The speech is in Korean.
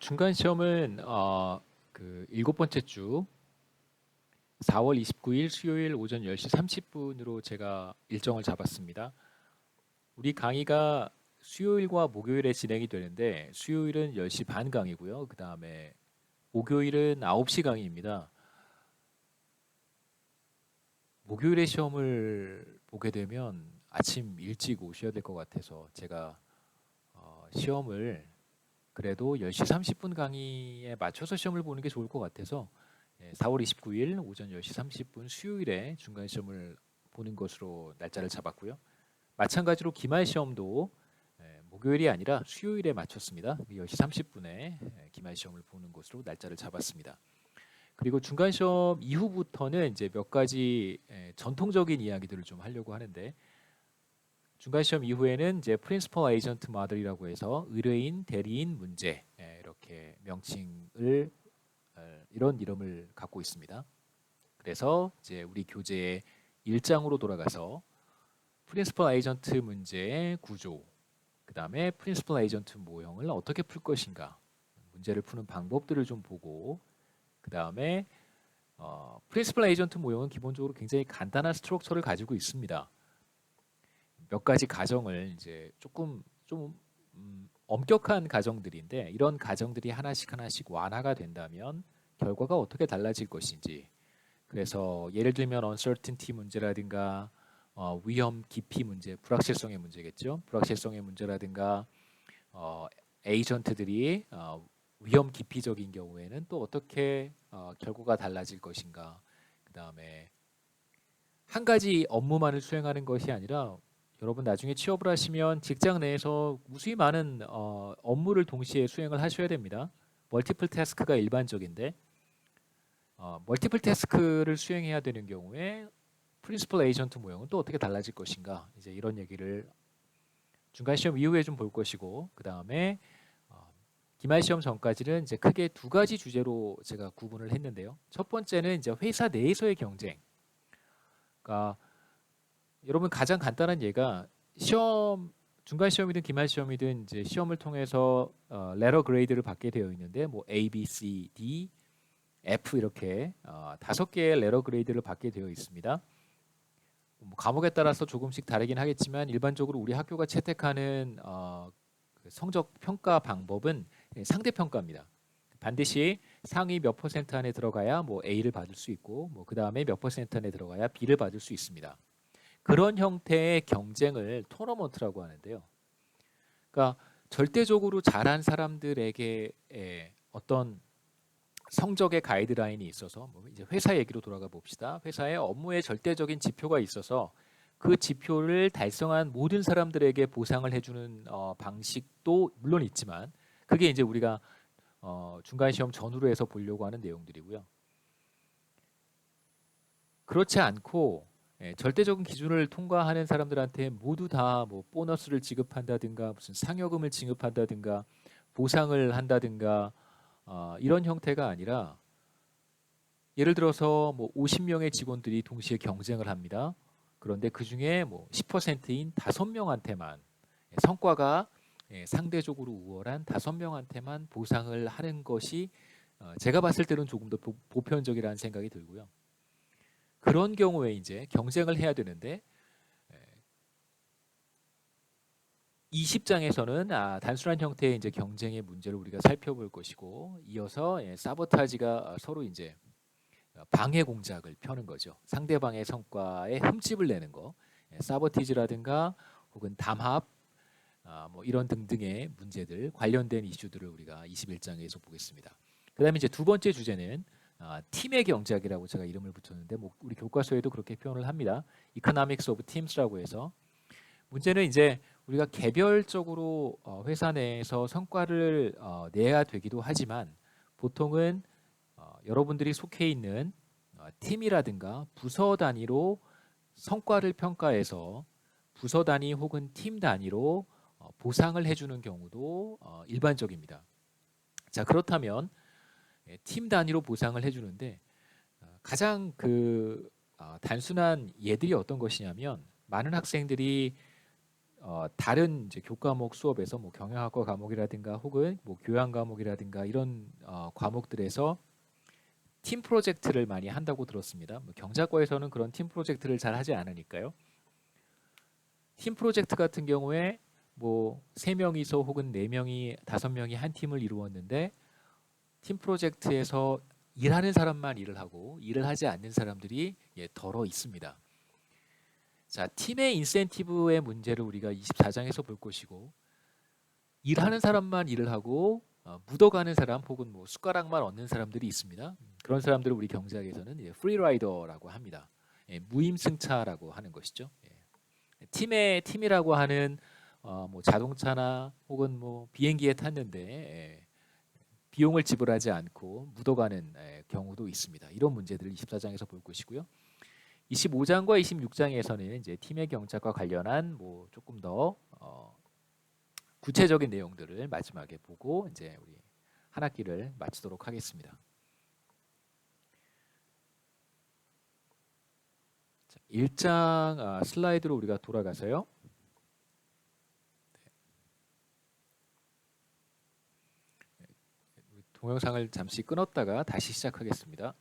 중간 시험은 일곱 번째 주 4월 29일 수요일 오전 10시 30분으로 제가 일정을 잡았습니다. 우리 강의가 수요일과 목요일에 진행이 되는데 수요일은 10시 반 강의고요. 그 다음에 목요일은 9시 강의입니다. 목요일에 시험을 보게 되면 아침 일찍 오셔야 될 것 같아서 제가 시험을 그래도 10시 30분 강의에 맞춰서 시험을 보는 게 좋을 것 같아서 4월 29일 오전 10시 30분 수요일에 중간 시험을 보는 것으로 날짜를 잡았고요. 마찬가지로 기말 시험도 목요일이 아니라 수요일에 맞췄습니다. 10시 30분에 기말 시험을 보는 것으로 날짜를 잡았습니다. 그리고 중간 시험 이후부터는 이제 몇 가지 전통적인 이야기들을 좀 하려고 하는데 중간 시험 이후에는 이제 프린시펄 에이전트 모델이라고 해서 의뢰인 대리인 문제 이렇게 명칭을 이런 이름을 갖고 있습니다. 그래서 이제 우리 교재의 1장으로 돌아가서 프린시펄 에이전트 문제의 구조, 그 다음에 프린시펄 에이전트 모형을 어떻게 풀 것인가, 문제를 푸는 방법들을 좀 보고, 그 다음에 프린시펄 에이전트 모형은 기본적으로 굉장히 간단한 스트럭처를 가지고 있습니다. 몇 가지 가정을 이제 조금 좀 엄격한 가정들인데 이런 가정들이 하나씩 완화가 된다면 결과가 어떻게 달라질 것인지, 그래서 예를 들면 uncertainty 문제라든가 위험 깊이 문제, 불확실성의 문제겠죠. 불확실성의 문제라든가 에이전트들이 위험 깊이적인 경우에는 또 어떻게 결과가 달라질 것인가. 그 다음에 한 가지 업무만을 수행하는 것이 아니라 여러분 나중에 취업을 하시면 직장 내에서 무수히 많은 업무를 동시에 수행을 하셔야 됩니다. 멀티플 태스크가 일반적인데 멀티플 태스크를 수행해야 되는 경우에 프린시플 에이전트 모형은 또 어떻게 달라질 것인가, 이제 이런 얘기를 중간 시험 이후에 좀 볼 것이고, 그 다음에 기말 시험 전까지는 이제 크게 두 가지 주제로 제가 구분을 했는데요. 첫 번째는 이제 회사 내에서의 경쟁. 그러니까 여러분 가장 간단한 예가 시험 중간 시험이든 기말 시험이든 이제 시험을 통해서 레터 그레이드를 받게 되어 있는데 뭐 A, B, C, D, F 이렇게 5개의 레터 그레이드를 받게 되어 있습니다. 뭐 과목에 따라서 조금씩 다르긴 하겠지만 일반적으로 우리 학교가 채택하는 그 성적 평가 방법은 상대 평가입니다. 반드시 상위 몇 퍼센트 안에 들어가야 뭐 A를 받을 수 있고 뭐 그 다음에 몇 퍼센트 안에 들어가야 B를 받을 수 있습니다. 그런 형태의 경쟁을 토너먼트라고 하는데요. 그러니까 절대적으로 잘한 사람들에게 어떤 성적의 가이드라인이 있어서 뭐 이제 회사 얘기로 돌아가 봅시다. 회사의 업무에 절대적인 지표가 있어서 그 지표를 달성한 모든 사람들에게 보상을 해주는 방식도 물론 있지만 그게 이제 우리가 중간 시험 전후로 해서 보려고 하는 내용들이고요. 그렇지 않고 절대적인 기준을 통과하는 사람들한테 모두 다 뭐 보너스를 지급한다든가 무슨 상여금을 지급한다든가 보상을 한다든가 이런 형태가 아니라 예를 들어서 뭐 50명의 직원들이 동시에 경쟁을 합니다. 그런데 그 중에 뭐 10%인 5명한테만 성과가 상대적으로 우월한 5명한테만 보상을 하는 것이 제가 봤을 때는 조금 더 보편적이라는 생각이 들고요. 그런 경우에 이제 경쟁을 해야 되는데 20장에서는 단순한 형태의 이제 경쟁의 문제를 우리가 살펴볼 것이고 이어서 사보타지가 서로 이제 방해 공작을 펴는 거죠. 상대방의 성과에 흠집을 내는 거, 사보티지라든가 혹은 담합, 뭐 이런 등등의 문제들 관련된 이슈들을 우리가 21장에서 보겠습니다. 그다음에 이제 두 번째 주제는 팀의 경작이라고 제가 이름을 붙였는데 뭐 우리 교과서에도 그렇게 표현을 합니다. Economics of Teams라고 해서 문제는 이제 우리가 개별적으로 회사 내에서 성과를 내야 되기도 하지만 보통은 여러분들이 속해 있는 팀이라든가 부서 단위로 성과를 평가해서 부서 단위 혹은 팀 단위로 보상을 해주는 경우도 일반적입니다. 자, 그렇다면 팀 단위로 보상을 해주는데 가장 단순한 예들이 어떤 것이냐면 많은 학생들이 다른 이제 교과목 수업에서 뭐 경영학과 과목이라든가 혹은 뭐 교양 과목이라든가 이런 과목들에서 팀 프로젝트를 많이 한다고 들었습니다. 뭐 경자과에서는 그런 팀 프로젝트를 잘 하지 않으니까요. 팀 프로젝트 같은 경우에 뭐 3명이서 혹은 4명이 5명이 한 팀을 이루었는데 팀 프로젝트에서 일하는 사람만 일을 하고 일을 하지 않는 사람들이 덜어 있습니다. 자, 팀의 인센티브의 문제를 우리가 24장에서 볼 것이고 일하는 사람만 일을 하고 묻어가는 사람 혹은 뭐 숟가락만 얻는 사람들이 있습니다. 그런 사람들을 우리 경제학에서는 프리라이더라고 합니다. 무임승차라고 하는 것이죠. 팀이라고 하는 뭐 자동차나 혹은 뭐 비행기에 탔는데 비용을 지불하지 않고 묻어가는 경우도 있습니다. 이런 문제들을 24장에서 볼 것이고요. 25장과 26장에서는 이제 팀의 경작과 관련한 뭐 조금 더 구체적인 내용들을 마지막에 보고 이제 우리 한 학기를 마치도록 하겠습니다. 1장 슬라이드로 우리가 돌아가서요. 동영상을 잠시 끊었다가 다시 시작하겠습니다.